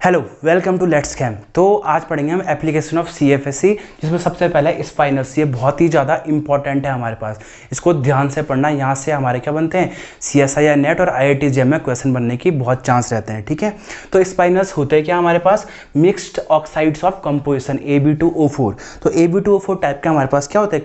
Hello, welcome to let's cam. तो आज पढ़ेंगे हम एप्लीकेशन ऑफ CFSE, जिसमें सबसे पहले स्पाइनल्स। ये बहुत ही ज़्यादा इंपॉर्टेंट है हमारे पास, इसको ध्यान से पढ़ना। यहाँ से हमारे क्या बनते हैं, CSI नेट और IIT JEM में क्वेश्चन बनने की बहुत चांस रहते हैं। ठीक है, तो स्पाइनल्स होते हैं क्या हमारे पास, mixed oxides of composition Ab2O4। तो Ab2O4 टाइप के हमारे पास क्या होते हैं,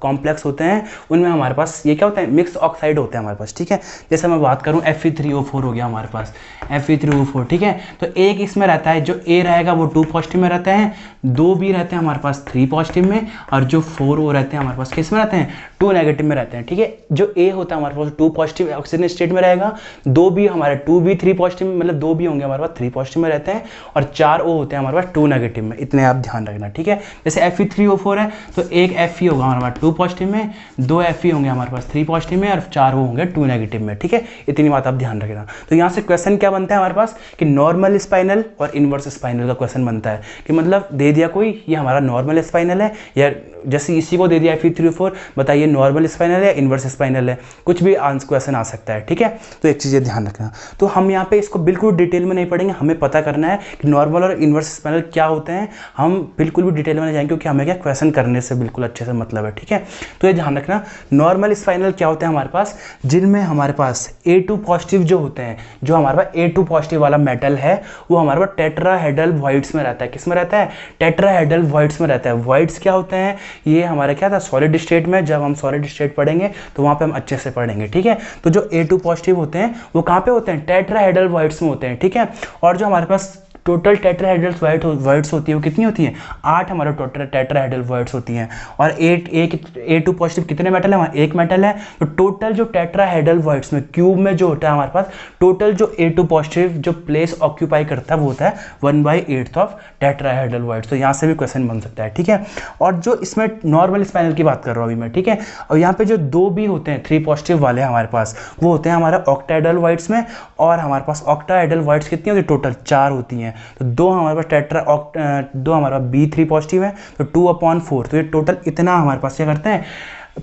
कॉम्प्लेक्स होते हैं। उनमें हमारे पास ये क्या होता है, मिक्स ऑक्साइड होते हैं हमारे पास। ठीक है, जैसे मैं बात करूँ Fe3O4 हो गया हमारे पास, Fe3O4। ठीक है, तो एक इसमें रहता है, जो A रहेगा वो 2 पॉजिटिव में रहते हैं, 2 B रहते हैं हमारे पास 3 पॉजिटिव में, और जो 4 O रहते हैं हमारे पास किस में रहते हैं, 2 नेगेटिव में रहते हैं। ठीक है, जो A होता है हमारे पास 2 पॉजिटिव ऑक्सीजन स्टेट में रहेगा, 2 B हमारे 2B 3 पॉजिटिव में, मतलब 2 B होंगे हमारे पास 3 पॉजिटिव में रहते हैं, और 4 O होते हैं हमारे पास 2 नेगेटिव में। इतने आप ध्यान रखना। ठीक है, जैसे Fe3O4 है तो एक Fe होगा हमारे पास 2 पॉजिटिव में, 2 Fe होंगे हमारे पास 3 पॉजिटिव में, और 4 O होंगे 2 नेगेटिव में। ठीक है, इतनी बात आप ध्यान रखना। तो यहाँ से क्वेश्चन क्या बनता है हमारे पास कि नॉर्मल स्पाइनल और इनवर्स स्पाइनल का क्वेश्चन बनता है कि मतलब दे दिया कोई, ये हमारा नॉर्मल स्पाइनल है, या जैसे इसी को दे दिया Fe3O4, बताइए नॉर्मल स्पाइनल है या इनवर्स स्पाइनल है, कुछ भी आंसर क्वेश्चन आ सकता है। ठीक है, तो एक चीज़ ध्यान रखना। तो हम यहाँ पे इसको बिल्कुल डिटेल में नहीं पढ़ेंगे, हमें पता करना है कि नॉर्मल और इनवर्स स्पाइनल क्या होते हैं। हम बिल्कुल भी डिटेल में नहीं जाएंगे, क्योंकि हमें क्या क्वेश्चन करने से बिल्कुल अच्छे से मतलब है। ठीक है, तो ये ध्यान रखना। नॉर्मल स्पाइनल क्या होते हैं हमारे पास, जिनमें हमारे पास A2 पॉजिटिव जो होते हैं, जो हमारे पास A2 पॉजिटिव वाला मेटल है वो हमारे पास टेट्राहेड्रल वॉइड्स में रहता है। किस में रहता है, टेट्राहेड्रल वॉइड्स में रहता है। वॉइड्स क्या होते हैं, ये हमारा क्या था, सॉलिड स्टेट में। जब हम सॉलिड स्टेट पढ़ेंगे तो वहाँ पे हम अच्छे से पढ़ेंगे। ठीक है, तो जो A2 पॉजिटिव होते हैं वो कहाँ पे होते हैं, टेट्राहेड्रल वॉइड्स में होते हैं। ठीक है, और जो हमारे पास टोटल टेट्राहेड्रल वॉइड्स होती है वो कितनी होती हैं, 8 हमारे टोटल टेट्राहेड्रल वॉइड्स होती हैं। और A2 पॉजिटिव कितने मेटल है, वहाँ एक मेटल है। तो टोटल जो टेट्राहेड्रल वॉइड्स में क्यूब में जो होता है हमारे पास, टोटल जो A2 पॉजिटिव जो प्लेस ऑक्यूपाई करता है वो होता है 1/8 ऑफ टेट्राहेड्रल वॉइड्स। तो यहाँ से भी क्वेश्चन बन सकता है। ठीक है, और जो इसमें नॉर्मल स्पाइनल की बात कर रहा हूँ अभी मैं। ठीक है, और यहाँ पे जो 2 B होते हैं 3 पॉजिटिव वाले हमारे पास, वो होते हैं हमारे ऑक्टाहेड्रल वॉइड्स में। और हमारे पास ऑक्टाहेड्रल वॉइड्स कितनी होती है, टोटल 4 होती हैं। तो 2 हमारे पास 2 हमारे पास B3 पॉजिटिव है, तो 2/4। तो ये टोटल इतना हमारे पास क्या करते हैं,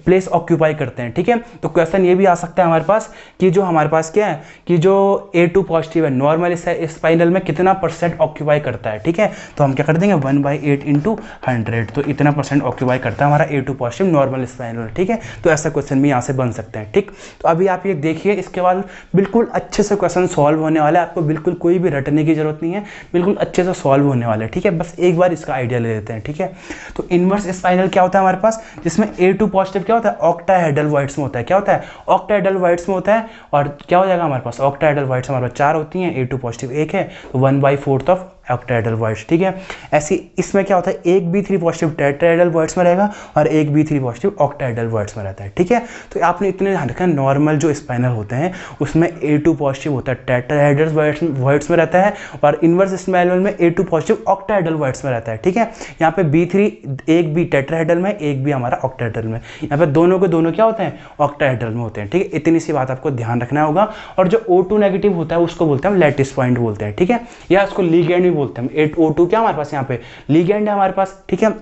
प्लेस ऑक्यूपाई करते हैं। ठीक है, तो क्वेश्चन ये भी आ सकता है हमारे पास कि जो हमारे पास क्या है कि जो A2 पॉजिटिव है नॉर्मल स्पाइनल में कितना % ऑक्यूपाई करता है। ठीक है, तो हम क्या कर देंगे 1/8 × 100, तो इतना % ऑक्यूपाई करता है हमारा A2 पॉजिटिव नॉर्मल स्पाइनल। ठीक है, तो ऐसा क्वेश्चन भी यहाँ से बन सकते हैं। ठीक, तो अभी आप ये देखिए, इसके बाद बिल्कुल अच्छे से क्वेश्चन सॉल्व होने वाले हैं। आपको बिल्कुल कोई भी रटने की जरूरत नहीं है, बिल्कुल अच्छे से सॉल्व होने वाले हैं। ठीक है, बस एक बार इसका आइडिया ले लेते हैं। ठीक है, तो इनवर्स स्पाइनल क्या होता है हमारे पास, जिसमें A2 पॉजिटिव क्या होता है, ऑक्टाहेड्रल वॉइड्स में होता है। क्या होता है, ऑक्टाहेड्रल वॉइड्स में होता है। और क्या हो जाएगा हमारे पास, ऑक्टाहेड्रल वॉइड्स हमारे पास 4 होती हैं, A2 पॉजिटिव 1 है, तो 1/4 ऑफ ऑक्टाहेड्रल वॉइड्स। ठीक है, ऐसी इसमें क्या होता है, एक B3 पॉजिटिव टेट्राहेड्रल वॉइड्स में रहेगा और एक B3 पॉजिटिव ऑक्टाहेड्रल वॉइड्स में रहता है। ठीक है, तो आपने इतने ध्यान रखना, नॉर्मल जो स्पाइनल होते हैं उसमें A2 पॉजिटिव होता है टेट्राहेड्रल वॉइड्स में रहता है, और इनवर्स स्पाइनल में A2 पॉजिटिव ऑक्टाहेड्रल वॉइड्स में रहता है। ठीक है, यहाँ पे B3 एक भी टेट्राहेड्रल में, एक भी हमारा ऑक्टाहेड्रल में, यहाँ पे दोनों के दोनों क्या होते हैं, ऑक्टाहेड्रल में होते हैं। ठीक है, इतनी सी बात आपको ध्यान रखना होगा। और जो O2 नेगेटिव होता है उसको बोलते हैं लैटिस पॉइंट बोलते हैं। ठीक है, या उसको लिगैंड भी बोलते हैं। O2 क्या हमारे पास यहाँ पे लिगैंड है हमारे पास। ठीक है,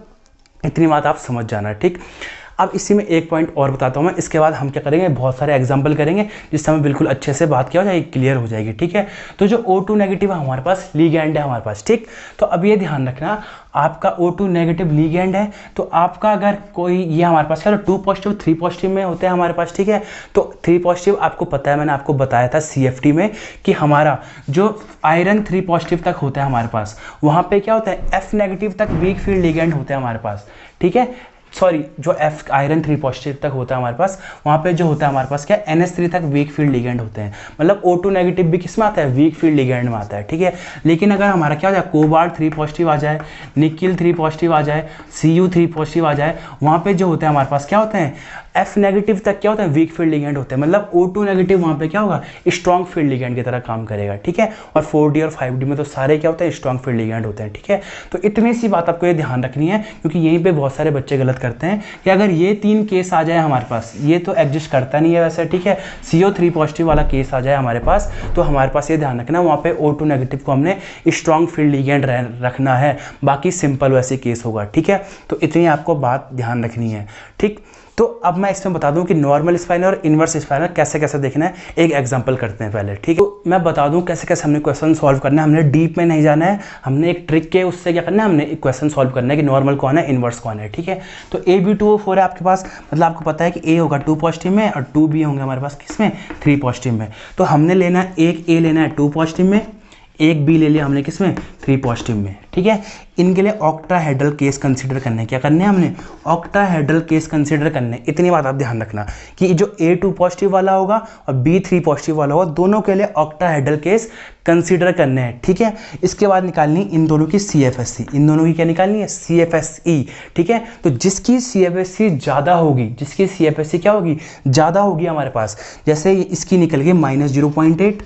इतनी बात आप समझ जाना। ठीक, अब इसी में एक पॉइंट और बताता हूँ मैं, इसके बाद हम क्या करेंगे, बहुत सारे एग्जाम्पल करेंगे जिससे हमें बिल्कुल अच्छे से बात क्या हो जाएगी, क्लियर हो जाएगी। ठीक है, तो जो O2 नेगेटिव है हमारे पास लिगैंड है हमारे पास। ठीक, तो अब ये ध्यान रखना, आपका O2 नेगेटिव लिगैंड है, तो आपका अगर कोई ये हमारे पास क्या, 2 पॉजिटिव 3 पॉजिटिव में होते हैं हमारे पास। ठीक है, तो 3 पॉजिटिव आपको पता है, मैंने आपको बताया था CFT में कि हमारा जो आयरन 3 पॉजिटिव तक होता है हमारे पास, वहाँ पे क्या होता है, F नेगेटिव तक वीक फील्ड लिगैंड होते हैं हमारे पास। ठीक है, सॉरी, जो F आयरन 3 पॉजिटिव तक होता है हमारे पास, वहाँ पे जो होता है हमारे पास क्या, NH3 तक वीक फील्ड लिगैंड होते हैं। मतलब O2 नेगेटिव भी किस में आता है, वीक फील्ड लिगैंड में आता है। ठीक है, लेकिन अगर हमारा क्या हो जाए, कोबाल्ट 3 पॉजिटिव आ जाए, निकिल 3 पॉजिटिव आ जाए, Cu 3 पॉजिटिव आ जाए, वहाँ पे जो होता है हमारे पास क्या होते हैं, F नेगेटिव तक क्या होता है, वीक फील्ड लिगैंड होते हैं। मतलब O2 नेगेटिव वहाँ पे क्या होगा, स्ट्रॉन्ग फील्ड लिगैंड की तरह काम करेगा। ठीक है, और 4D और 5D में तो सारे क्या होते हैं, स्ट्रॉन्ग फील्ड लिगैंड होते हैं। ठीक है, तो इतनी सी बात आपको ये ध्यान रखनी है, क्योंकि यहीं पे बहुत सारे बच्चे गलत करते हैं कि अगर ये 3 केस आ जाए हमारे पास, ये तो एग्जिस्ट करता नहीं है वैसे। ठीक है, CO3 पॉजिटिव वाला केस आ जाए हमारे पास, तो हमारे पास ये ध्यान रखना, वहाँ पे O2 नेगेटिव को हमने स्ट्रॉन्ग फील्ड लिगैंड रखना है, बाकी सिंपल वैसे केस होगा। ठीक है, तो इतनी आपको बात ध्यान रखनी है। ठीक, तो अब मैं इसमें बता दूं कि नॉर्मल स्पाइनल और इन्वर्स स्पाइनल कैसे कैसे देखना है, एक एग्जांपल करते हैं पहले, ठीक है। तो मैं बता दूं कैसे कैसे हमने क्वेश्चन सॉल्व करना है, हमने डीप में नहीं जाना है, हमने एक ट्रिक के उससे क्या करना है, हमने एक क्वेश्चन सॉल्व करना है कि नॉर्मल कौन है, इन्वर्स कौन है, ठीक है। तो Ab2O4 है आपके पास, मतलब आपको पता है कि A होगा 2 पॉजिटिव में और 2 B होंगे हमारे पास किसमें, 3 पॉजिटिव में। तो हमने लेना है एक A लेना है 2 पॉजिटिव में, एक बी ले लिया हमने किसमें, 3 पॉजिटिव में, ठीक है। इनके लिए ऑक्टाहेड्रल केस कंसीडर करने, क्या करने हैं हमने, ऑक्टाहेड्रल केस कंसीडर करने। इतनी बात आप ध्यान रखना कि जो A2 पॉजिटिव वाला होगा और B3 पॉजिटिव वाला होगा, दोनों के लिए ऑक्टाहेड्रल केस कंसीडर करने हैं, ठीक है। इसके बाद निकालनी इन दोनों की CFSE, इन दोनों की क्या निकालनी है, CFSE, ठीक है। तो जिसकी CFSE ज़्यादा होगी, जिसकी CFSE क्या होगी, ज़्यादा होगी हमारे पास, जैसे इसकी निकल गई -0.8,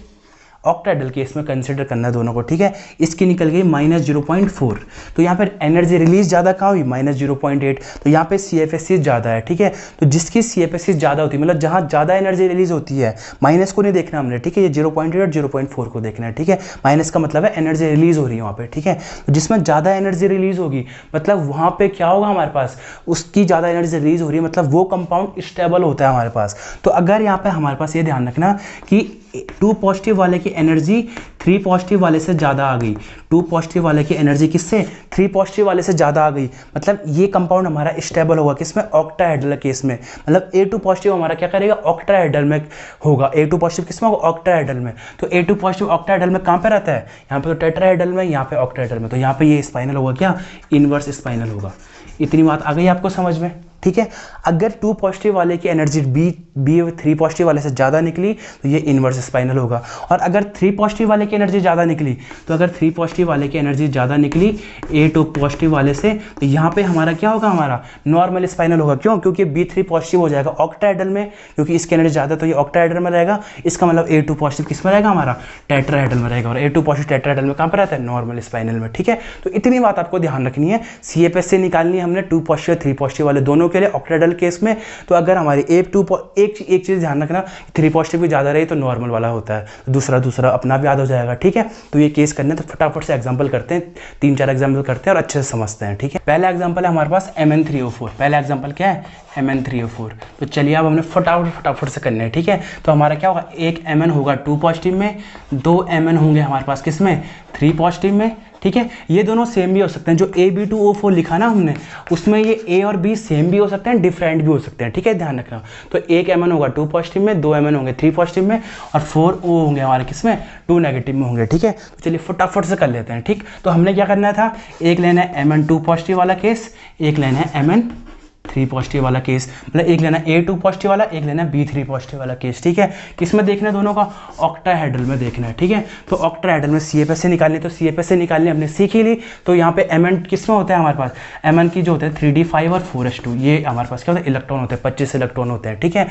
ऑक्टाहेड्रल केस में कंसिडर करना है दोनों को, ठीक है। इसकी निकल गई -0.4, तो यहाँ पर एनर्जी रिलीज ज़्यादा कहाँ हुई, -0.8, तो यहाँ पे CFSE ज़्यादा है, ठीक है। तो जिसकी CFSE ज़्यादा होती है, मतलब जहाँ ज़्यादा एनर्जी रिलीज होती है, माइनस को नहीं देखना हमने, ठीक है, ये 0.8 और 0.4 को देखना है, ठीक है। माइनस का मतलब है एनर्जी रिलीज हो रही है वहाँ पे, ठीक है। तो जिसमें ज़्यादा एनर्जी रिलीज होगी, मतलब वहाँ पे क्या होगा हमारे पास, उसकी ज़्यादा एनर्जी रिलीज हो रही है, मतलब वो कंपाउंड स्टेबल होता है हमारे पास। तो अगर यहाँ पे हमारे पास ये ध्यान रखना कि 2 पॉजिटिव वाले की एनर्जी 3 पॉजिटिव वाले से ज़्यादा आ गई, 2 पॉजिटिव वाले की एनर्जी किससे, 3 पॉजिटिव वाले से ज़्यादा आ गई, मतलब ये कंपाउंड हमारा स्टेबल होगा किसमें, ऑक्टाहेड्रल केस में। मतलब A2 पॉजिटिव हमारा क्या करेगा, ऑक्टाहेड्रल में होगा, A2 पॉजिटिव किसमें होगा, ऑक्टाहेड्रल में। तो A2 पॉजिटिव ऑक्टाहेड्रल में कहाँ पे रहता है, यहाँ पे तो टेट्राहेड्रल में, यहाँ पे ऑक्टाहेड्रल में, तो यहाँ पे ये स्पाइनल होगा क्या, इनवर्स स्पाइनल होगा। इतनी बात आ गई आपको समझ में, ठीक है। अगर 2 पॉजिटिव वाले की एनर्जी बी 3 पॉजिटिव वाले से ज़्यादा निकली तो ये इन्वर्स स्पाइनल होगा, और अगर 3 पॉजिटिव वाले की एनर्जी ज़्यादा निकली, तो अगर 3 पॉजिटिव वाले की एनर्जी ज़्यादा निकली A2 पॉजिटिव वाले से, तो यहाँ पे हमारा क्या होगा, हमारा नॉर्मल स्पाइनल होगा। क्यों, क्योंकि B3 पॉजिटिव हो जाएगा ऑक्टाहेड्रल में, क्योंकि इसकी एनर्जी ज़्यादा, तो ये ऑक्टाहेड्रल में रहेगा। इसका मतलब A2 पॉजिटिव किस में रहेगा, हमारा टेट्राहेड्रल में रहेगा, और A2 पॉजिटिव टेट्राहेड्रल में कहाँ पर रहता है, नॉर्मल स्पाइनल में, ठीक है। तो इतनी बात आपको ध्यान रखनी है। CFSE निकालनी है हमने 2 पॉजिटिव 3 पॉजिटिव वाले दोनों के लिए ऑक्टाहेड्रल केस में। तो अगर हमारी एक चीज ध्यान रखना, 3 पॉजिटिव भी ज्यादा रही तो नॉर्मल वाला होता है, दूसरा अपना भी याद हो जाएगा, ठीक है। तो ये केस करने, तो फटाफट से एग्जांपल करते हैं, 3-4 एग्जांपल करते हैं और अच्छे से समझते हैं, ठीक है। पहला एग्जांपल है हमारे पास Mn3O4, पहला एग्जांपल क्या है, Mn3O4। तो चलिए अब हमने फटाफट से करने हैं, ठीक है। तो हमारा क्या होगा, एक Mn होगा 2 पॉजिटिव में, 2 Mn होंगे हमारे पास किसमें, 3 पॉजिटिव में, ठीक है। ये दोनों सेम भी हो सकते हैं, जो Ab2O4 लिखा ना हमने, उसमें ये A और B सेम भी हो सकते हैं, डिफरेंट भी हो सकते हैं, ठीक है, ध्यान रखना। तो एक Mn होगा 2 पॉजिटिव में, 2 Mn होंगे 3 पॉजिटिव में, और 4 O होंगे हमारे किसमें, 2 नेगेटिव में होंगे, ठीक है। तो चलिए फटाफट से कर लेते हैं, ठीक। तो हमने क्या करना था, एक लेना है Mn2 पॉजिटिव वाला केस, एक लेना है Mn3 पॉजिटिव वाला केस, मतलब एक लेना A2 पॉजिटिव वाला, एक लेना B3 पॉजिटिव वाला केस, ठीक है। किसमें देखना है दोनों का, ऑक्टाहेड्रल में देखना है, ठीक है। तो ऑक्टाहेड्रल में CFSE निकालनी, तो CFSE निकालनी हमने सीख ही ली। तो यहाँ पे Mn किसमें होता है हमारे पास, Mn की जो होते हैं 3d5 और 4s2, ये हमारे पास क्या होता है, इलेक्ट्रॉन होते हैं, 25 इलेक्ट्रॉन होते हैं, ठीक है।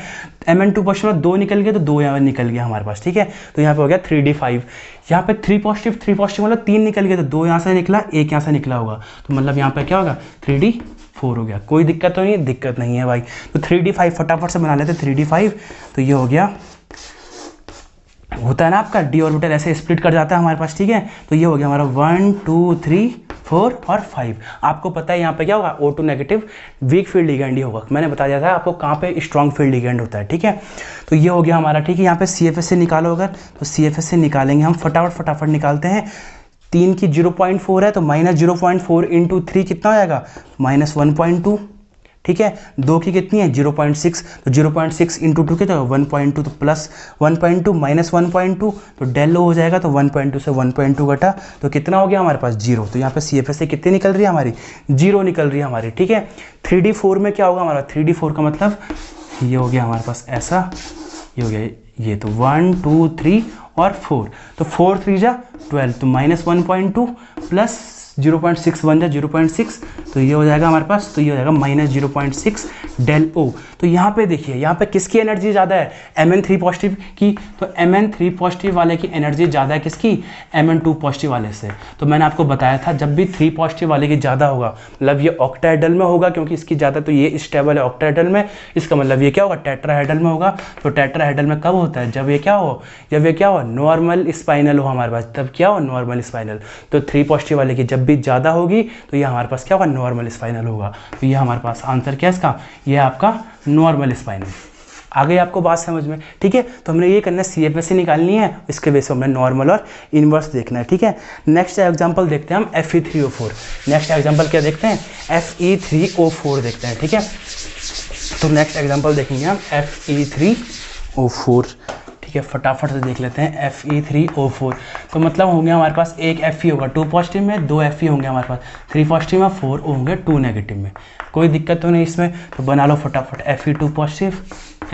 Mn2 पॉजिटिव में 2 निकल गए, तो 2 यहाँ निकल गया हमारे पास, ठीक है। तो यहाँ पे हो गया 3d5, यहाँ पे 3 पॉजिटिव मतलब 3 निकल गए, तो 2 यहाँ से निकला, 1 यहाँ से निकला होगा, तो मतलब यहाँ पे क्या होगा, 3d4 हो गया। कोई दिक्कत तो नहीं, दिक्कत नहीं है भाई। तो 3d5 फटाफट से बना लेते, 3d5, तो ये हो गया, होता है ना आपका d ऑर्बिटल ऐसे स्प्लिट कर जाता है हमारे पास, ठीक है। तो ये हो गया हमारा 1 2 3 4 और 5। आपको पता है यहाँ पे क्या होगा, O2 negative weak field ligand ही होगा, मैंने बता दिया था आपको कहाँ पे स्ट्रॉन्ग फील्ड लिगेंड होता है, ठीक है। तो ये हो गया हमारा, ठीक है। यहाँ पे CFSE निकालो, अगर तो CFSE निकालेंगे हम, फटाफट निकालते हैं। 3 की 0.4 है, तो -0.4 इंटू 3 कितना हो जाएगा, -1.2, ठीक है। 2 की कितनी है, 0.6, तो 0.6 इंटू 2 कितना, 1.2, तो प्लस 1.2 माइनस 1.2, तो डेल हो जाएगा। तो 1.2 से 1.2 घटा तो कितना हो गया हमारे पास, 0। तो यहाँ पे CFSE कितनी निकल रही है हमारी, 0 निकल रही है हमारी, ठीक है। 3d4 में क्या होगा हमारा, 3d4 का मतलब ये हो गया हमारे पास ऐसा, ये हो गया ये, तो 1 2 3 और 4, तो 4 3 जा 12, तो -1.2 प्लस 0.6 बन जाए 0.6, तो ये हो जाएगा हमारे पास, तो ये हो जाएगा -0.6 डेल O। तो यहाँ पे देखिए, यहाँ पे किसकी एनर्जी ज़्यादा है, Mn3 पॉजिटिव की, तो Mn3 पॉजिटिव वाले की एनर्जी ज़्यादा है किसकी, Mn2 पॉजिटिव वाले से। तो मैंने आपको बताया था जब भी 3 पॉजिटिव वाले की ज़्यादा होगा, मतलब ये ऑक्टाहेड्रल में होगा, क्योंकि इसकी ज़्यादा, तो ये स्टेबल है ऑक्टाहेड्रल में, इसका मतलब ये क्या होगा, टेट्राहेड्रल में होगा। तो टेट्राहेड्रल में कब होता है, जब ये क्या हो, नॉर्मल स्पाइनल हो हमारे पास, तब क्या हो, नॉर्मल स्पाइनल। तो 3 पॉजिटिव वाले की जब जब भी ज़्यादा होगी तो ये हमारे पास क्या होगा, नॉर्मल स्पाइनल होगा। तो ये हमारे पास आंसर क्या है इसका, ये आपका नॉर्मल स्पाइनल। आ गई आपको बात समझ में, ठीक है। तो हमने ये करना है, CFSE निकालनी है, इसके बेस पर हमने नॉर्मल और इन्वर्स देखना है, ठीक है। नेक्स्ट एग्जांपल देखते हैं हम Fe3O4। नेक्स्ट एग्जांपल क्या देखते हैं, Fe3O4 देखते हैं, ठीक है। तो नेक्स्ट एग्जांपल देखेंगे हम Fe3O4, ठीक है। फटाफट से देख लेते हैं Fe3O4। तो मतलब होंगे हमारे पास एक Fe होगा 2 पॉजिटिव में, 2 Fe होंगे हमारे पास 3 पॉजिटिव में, 4 होंगे 2 नेगेटिव में। कोई दिक्कत तो नहीं इसमें, तो बना लो फटाफट Fe2 positive,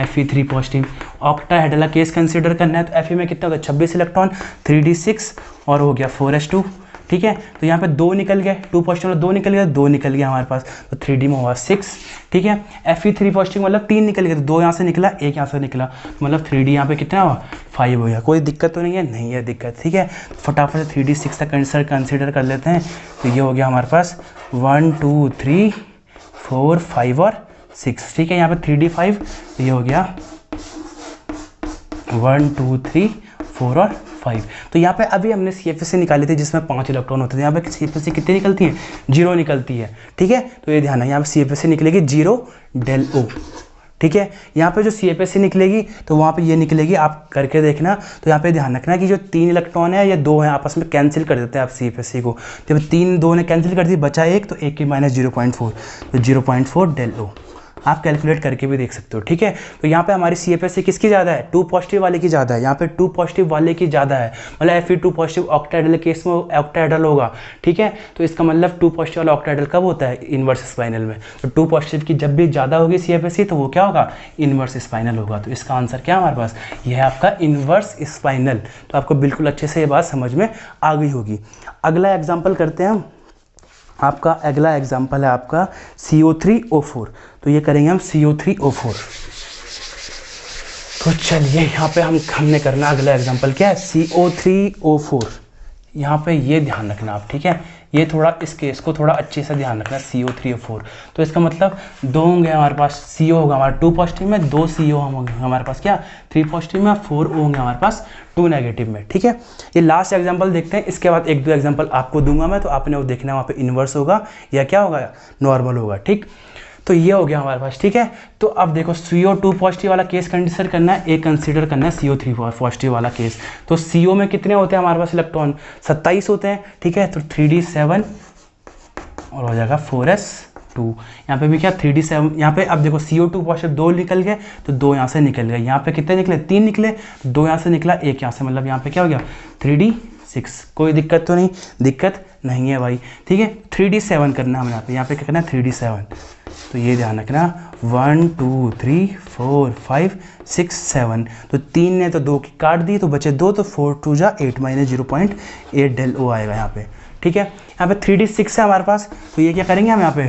Fe3 positive. Octahedral case consider करना है, तो Fe में कितना होगा 26 इलेक्ट्रॉन, 3d6 और हो गया 4s2, ठीक है। तो यहाँ पे 2 निकल गए, 2 पॉजिटिव 2 निकल गया, 2 निकल गया हमारे पास, तो 3d में हुआ 6, ठीक है। Fe3 पॉजिटिव मतलब 3 निकल गया, तो 2 यहाँ से निकला, 1 यहाँ से निकला, तो मतलब 3d यहाँ पे कितना हुआ 5 हो गया। कोई दिक्कत तो नहीं है, नहीं है दिक्कत, ठीक है। फटाफट से 3d6 तक कंसिडर कर लेते हैं। तो ये हो गया हमारे पास 1 2 3 4 5 और 6, ठीक है। यहाँ पे 3d5, तो ये हो गया 1 2 3 4 और 5। तो यहाँ पे अभी हमने CFSE निकाली थी जिसमें 5 इलेक्ट्रॉन होते थे, यहाँ पे CFSE कितनी निकलती है, 0 निकलती है, ठीक है। तो ये ध्यान है, यहाँ पे CFSE निकलेगी 0 del O, ठीक है। यहाँ पे जो CFSE निकलेगी तो वहाँ पे ये निकलेगी, आप करके देखना। तो यहाँ पे ध्यान रखना कि जो 3 इलेक्ट्रॉन है या 2 है आपस में कैंसिल कर देते हैं आप CFSE को। जब 3 2 ने कैंसिल कर दी, बचा 1, तो 1 की माइनस 0.4, तो 0.4 del O आप कैलकुलेट करके भी देख सकते हो, ठीक है। तो यहाँ पे हमारी CFSE किसकी ज़्यादा है, 2 पॉजिटिव वाले की ज़्यादा है, यहाँ पे 2 पॉजिटिव वाले की ज़्यादा है, मतलब Fe2 पॉजिटिव ऑक्टाहेड्रल केस में ऑक्टाहेड्रल होगा, ठीक है। तो इसका मतलब 2 पॉजिटिव वाला ऑक्टाहेड्रल कब होता है, इन्वर्स स्पाइनल में। तो 2 पॉजिटिव की जब भी ज़्यादा होगी CFSE तो वो क्या होगा, इन्वर्स स्पाइनल होगा। तो इसका आंसर क्या है हमारे पास, ये है आपका इन्वर्स स्पाइनल। तो आपको बिल्कुल अच्छे से ये बात समझ में आ गई होगी। अगला एग्जाम्पल करते हैं हम, आपका अगला एग्जाम्पल है आपका CO3O4। तो ये करेंगे हम CO3O4। तो चलिए यहाँ पे हमने करना अगला एग्जाम्पल क्या है, CO3O4। यहाँ पे ये ध्यान रखना आप, ठीक है। ये थोड़ा इस केस को थोड़ा अच्छे से ध्यान रखना, CO3O4। तो इसका मतलब 2 होंगे हमारे पास, CO होगा हमारा 2 पॉजिटिव में, 2 CO होंगे हमारे पास क्या 3 पॉजिटिव में, 4 होंगे हमारे पास 2 नेगेटिव में, ठीक है। ये लास्ट एग्जांपल देखते हैं, इसके बाद 1-2 एग्जांपल आपको दूंगा मैं, तो आपने वो देखना है वहाँ पे इन्वर्स होगा या क्या होगा, नॉर्मल होगा, ठीक। तो ये हो गया हमारे पास, ठीक है। तो अब देखो CO2 पॉजिटिव वाला केस कंसिडर करना है, एक कंसिडर करना है CO3 पॉजिटिव वाला केस। तो CO में कितने होते हैं हमारे पास इलेक्ट्रॉन, 27 होते हैं, ठीक है। तो 3d7 और हो जाएगा 4s2। यहाँ पे भी क्या 3d7, यहाँ पे अब देखो CO2 पॉजिटिव 2 निकल गए, तो 2 यहाँ से निकल गए, यहाँ पे कितने निकले 3 निकले, 2 यहाँ से निकला, 1 यहाँ से, मतलब यहाँ पे क्या हो गया 3d6। कोई दिक्कत तो नहीं, दिक्कत नहीं है भाई, ठीक है। 3d7 करना है हमें, यहाँ पे क्या करना है 3d7। तो ये ध्यान रखना 1 2 3 4 5 6 7। तो 3 ने तो 2 की काट दी, तो बचे 2, तो 4 2 जा 8 माइनस 0.8 del O आएगा यहाँ पे, ठीक है। यहाँ पे 3d6 है हमारे पास, तो ये क्या करेंगे हम यहाँ पे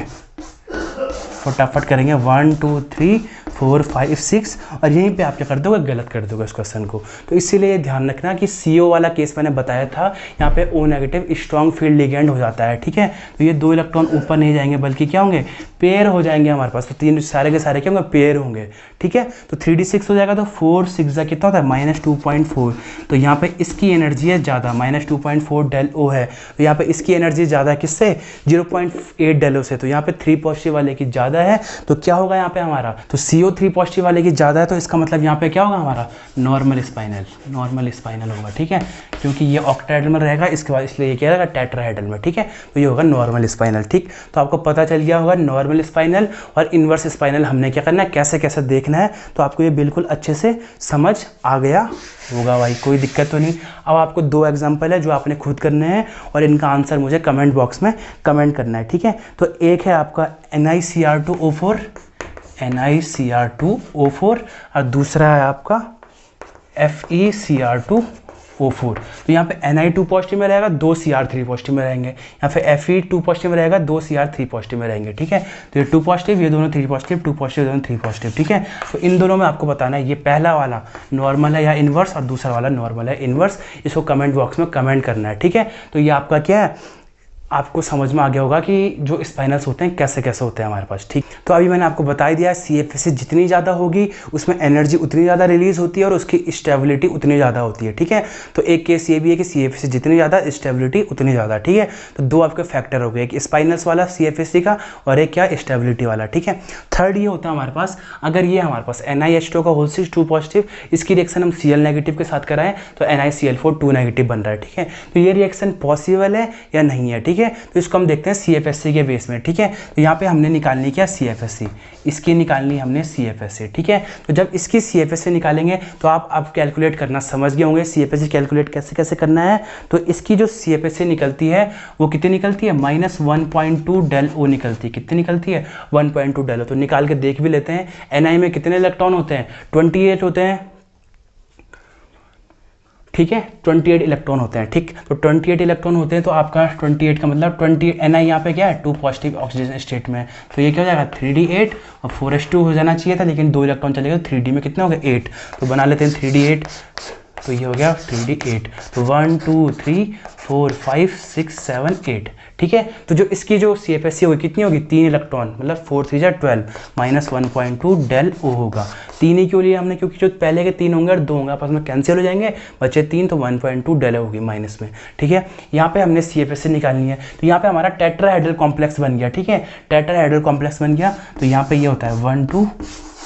फटाफट करेंगे 1 2 3 4 5 6, और यहीं पे आप क्या कर दोगे, गलत कर दोगे इस क्वेश्चन को। तो इसीलिए ध्यान रखना कि CO वाला केस मैंने बताया था, यहाँ पे O negative strong field ligand हो जाता है, ठीक है। तो ये 2 इलेक्ट्रॉन ऊपर नहीं जाएंगे, बल्कि क्या होंगे, पेयर हो जाएंगे हमारे पास। तो 3 सारे के सारे क्या होंगे, पेयर होंगे, ठीक है। तो 3d6 हो जाएगा, तो 4 6 जा कितना होता है -2.4। तो यहाँ पे इसकी एनर्जी है ज़्यादा, -2.4 del O है। तो यहाँ पे इसकी एनर्जी ज़्यादा है किससे, 0.8 del O से। तो यहाँ पे 3 पॉजिटिव वाले की ज़्यादा है, तो क्या होगा यहाँ पे हमारा, तो CO3 पॉजिटिव वाले की ज़्यादा है, तो इसका मतलब यहाँ पे क्या होगा हमारा, नॉर्मल स्पाइनल होगा, ठीक है। क्योंकि ये ऑक्टाहेड्रल में रहेगा, इसके बाद इसलिए ये क्या रहेगा टेट्राहेड्रल में, ठीक है। तो ये होगा नॉर्मल स्पाइनल, ठीक। तो आपको पता चल गया होगा नॉर्मल स्पाइनल और इन्वर्स स्पाइनल हमने क्या करना है, कैसे कैसे देखना है। तो आपको ये बिल्कुल अच्छे से समझ आ गया होगा भाई, कोई दिक्कत तो नहीं। अब आपको 2 एग्जाम्पल है जो आपने खुद करने हैं, और इनका आंसर मुझे कमेंट बॉक्स में कमेंट करना है, ठीक है। तो एक है आपका NiCr2O4 और दूसरा है आपका FeCr2O4। तो यहाँ पे Ni2 पॉजिटिव में रहेगा, 2 Cr3 पॉजिटिव में रहेंगे। यहाँ पे Fe2 पॉजिटिव में रहेगा, 2 Cr3 पॉजिटिव में रहेंगे, ठीक है। तो ये 2 पॉजिटिव, ये दोनों 3 पॉजिटिव, 2 पॉजिटिव, दोनों 3 पॉजिटिव, ठीक है। तो इन दोनों में आपको बताना है ये पहला वाला नॉर्मल है या इन्वर्स, और दूसरा वाला नॉर्मल है इन्वर्स। इसको कमेंट बॉक्स में कमेंट करना है, ठीक है। तो ये आपका क्या है, आपको समझ में आ गया होगा कि जो स्पाइनल्स होते हैं कैसे कैसे होते हैं हमारे पास, ठीक। तो अभी मैंने आपको बता दिया CFSC जितनी ज़्यादा होगी उसमें एनर्जी उतनी ज़्यादा रिलीज होती है और उसकी स्टेबिलिटी उतनी ज़्यादा होती है, ठीक है। तो एक केस ये भी है कि CFSC जितनी ज़्यादा स्टेबिलिटी उतनी ज़्यादा, ठीक है। तो दो आपके फैक्टर हो गए, एक स्पाइनल्स वाला CFSC का और एक क्या स्टेबिलिटी वाला, ठीक है। थर्ड ये होता है हमारे पास, अगर ये हमारे पास NiH2 का होल 6 2 पॉजिटिव, इसकी रिएक्शन हम Cl नेगेटिव के साथ कराएं तो NiCl4 2 नेगेटिव बन रहा है, ठीक है। तो ये रिएक्शन पॉसिबल है या नहीं है, ठीक है। तो इसको हम देखते हैं CFSC के बेस में, ठीक है। तो यहाँ पे हमने निकालनी क्या CFSC, इसकी निकालनी हमने CFSC, ठीक है। तो जब इसकी CFSC निकालेंगे तो आप कैलकुलेट करना समझ गए होंगे CFSC कैलकुलेट कैसे कैसे करना है। तो इसकी जो CFSC निकलती है वो कितनी निकलती है, -1.2 डेल O निकलती है। कितनी निकलती है, 1.2 डेल O। तो निकाल के देख भी लेते हैं। Ni में कितने इलेक्ट्रॉन होते हैं, 28 होते हैं, ठीक है। 28 इलेक्ट्रॉन होते हैं, ठीक। तो 28 इलेक्ट्रॉन होते हैं तो आपका 28 का मतलब 20 Ni यहाँ पे क्या है, 2 पॉजिटिव ऑक्सीजन स्टेट में। तो ये क्या हो जाएगा 3D8 और 4s2 हो जाना चाहिए था, लेकिन 2 इलेक्ट्रॉन चले गए, 3D में कितने हो गए 8। तो बना लेते हैं 3D8, तो ये हो गया 3D8। तो 1 2 3 4 5 6 7 8, ठीक है। तो जो इसकी जो CFSC होगी कितनी होगी, 3 इलेक्ट्रॉन, मतलब 4 3 12 -1.2 डेल O होगा। 3 ही क्यों लिए हमने, क्योंकि जो पहले के 3 होंगे और 2 होंगे आपस में कैंसिल हो जाएंगे, बचे 3, तो 1.2 डेल होगी माइनस में, ठीक है। यहाँ पे हमने CFSC निकालनी है। तो यहाँ पे हमारा टेट्राहेड्रल कॉम्प्लेक्स बन गया, ठीक है। टेट्राहेड्रल कॉम्प्लेक्स बन गया तो यहाँ पे ये होता है 1 2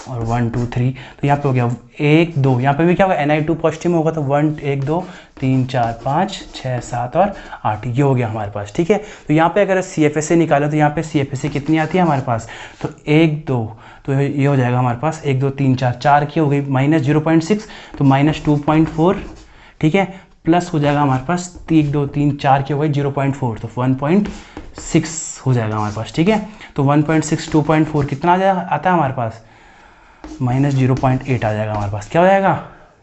और 1 2 3। तो यहाँ पे हो गया 1 2, यहाँ पे भी क्या होगा Ni2 पॉजिटिव में होगा तो 1 1 2 3 4 5 6 7 और 8, ये हो गया हमारे पास, ठीक है। तो यहाँ पे अगर CFSC निकालें तो यहाँ पे CFSC कितनी आती है हमारे पास, तो 1 2, तो ये हो जाएगा हमारे पास 1 2 3 4, 4 की हो गई -0.6, तो -2.4, ठीक है। प्लस हो जाएगा हमारे पास 1 2 3 4 की हो गई 0.4, तो 1.6 हो जाएगा हमारे पास, ठीक है। तो 1.6 2.4 कितना आता है हमारे पास, -0.8 आ जाएगा हमारे पास। क्या हो जाएगा,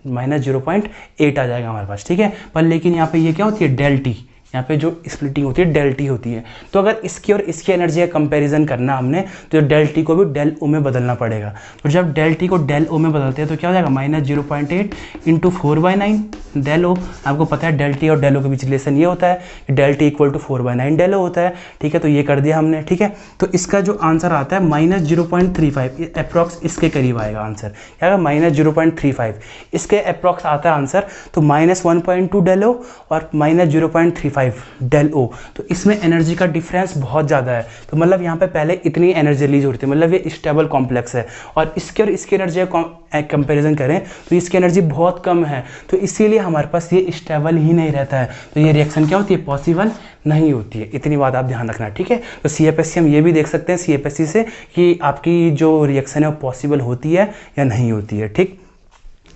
-0.8 आ जाएगा हमारे पास, ठीक है। पर लेकिन यहाँ पे ये क्या होती है, डेल टी, यहाँ पे जो स्प्लिटिंग होती है डेल टी होती है। तो अगर इसकी और इसकी एनर्जी का कंपैरिजन करना हमने, तो डेल टी को भी डेल ओ में बदलना पड़ेगा। तो जब डेल टी को डेल ओ में बदलते हैं तो क्या हो जाएगा, -0.8 × 4/9 डेल ओ। आपको पता है डेल टी और डेल ओ के बीच रिलेशन ये होता है कि डेल टी = 4/9 डेल ओ होता है, ठीक है। तो ये कर दिया हमने, ठीक है। तो इसका जो आंसर आता है -0.35, अप्रॉक्स इसके करीब आएगा आंसर, क्या होगा -0.35, इसके अप्रॉक्स आता है आंसर। तो -1.2 डेल ओ और -0.35 डेल ओ। तो इसमें एनर्जी का डिफरेंस बहुत ज़्यादा है। तो मतलब यहाँ पे पहले इतनी एनर्जी रिलीज होती है, मतलब ये स्टेबल कॉम्प्लेक्स है, और इसके और इसकी एनर्जी का कंपैरिजन करें तो इसकी एनर्जी बहुत कम है, तो इसीलिए हमारे पास ये स्टेबल ही नहीं रहता है। तो ये रिएक्शन क्या होती है, पॉसिबल नहीं होती है। इतनी बात आप ध्यान रखना, ठीक है। तो CFSC हम ये भी देख सकते हैं CFSC से कि आपकी जो रिएक्शन है वो पॉसिबल होती है या नहीं होती है, ठीक।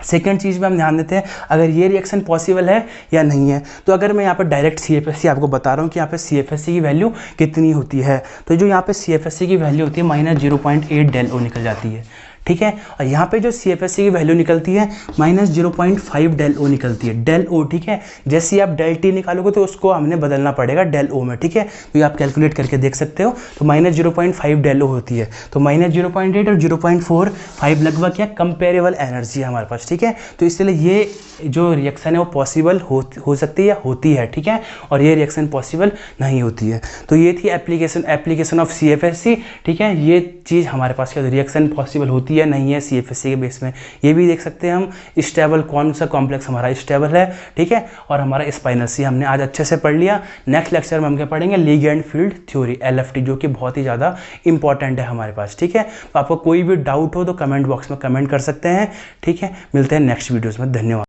सेकेंड चीज़ में हम ध्यान देते हैं अगर ये रिएक्शन पॉसिबल है या नहीं है। तो अगर मैं यहाँ पर डायरेक्ट CFSC आपको बता रहा हूँ कि यहाँ पे CFSC की वैल्यू कितनी होती है, तो जो यहाँ पे CFSC की वैल्यू होती है -0.8 डेल O निकल जाती है, ठीक है। और यहाँ पे जो CFSC की वैल्यू निकलती है -0.5 डेल O निकलती है, डेल O, ठीक है। जैसे ही आप डेल टी निकालोगे तो उसको हमने बदलना पड़ेगा डेल O में, ठीक है। तो ये आप कैलकुलेट करके देख सकते हो। तो -0.5 डेल O होती है, तो -0.8 और 0.45 लगभग क्या कंपेरेबल एनर्जी है हमारे पास, ठीक है। तो इसलिए ये जो रिएक्शन है वो पॉसिबल हो सकती है या होती है, ठीक है। और ये रिएक्शन पॉसिबल नहीं होती है। तो ये थी एप्लीकेशन ऑफ CFSC, ठीक है। ये चीज़ हमारे पास क्या रिएक्शन पॉसिबल होती है नहीं है CFSC के बेस में, ये भी देख सकते हैं हम। स्टेबल कौन सा कॉम्प्लेक्स हमारा स्टेबल है, ठीक है। और हमारा स्पाइनल सी हमने आज अच्छे से पढ़ लिया। नेक्स्ट लेक्चर में हम क्या पढ़ेंगे, लिगेंड फील्ड थ्योरी LFT, जो कि बहुत ही ज़्यादा इंपॉर्टेंट है हमारे पास, ठीक है। तो आपको कोई भी डाउट हो तो कमेंट बॉक्स में कमेंट कर सकते हैं, ठीक है। मिलते हैं नेक्स्ट वीडियोज़ में, धन्यवाद।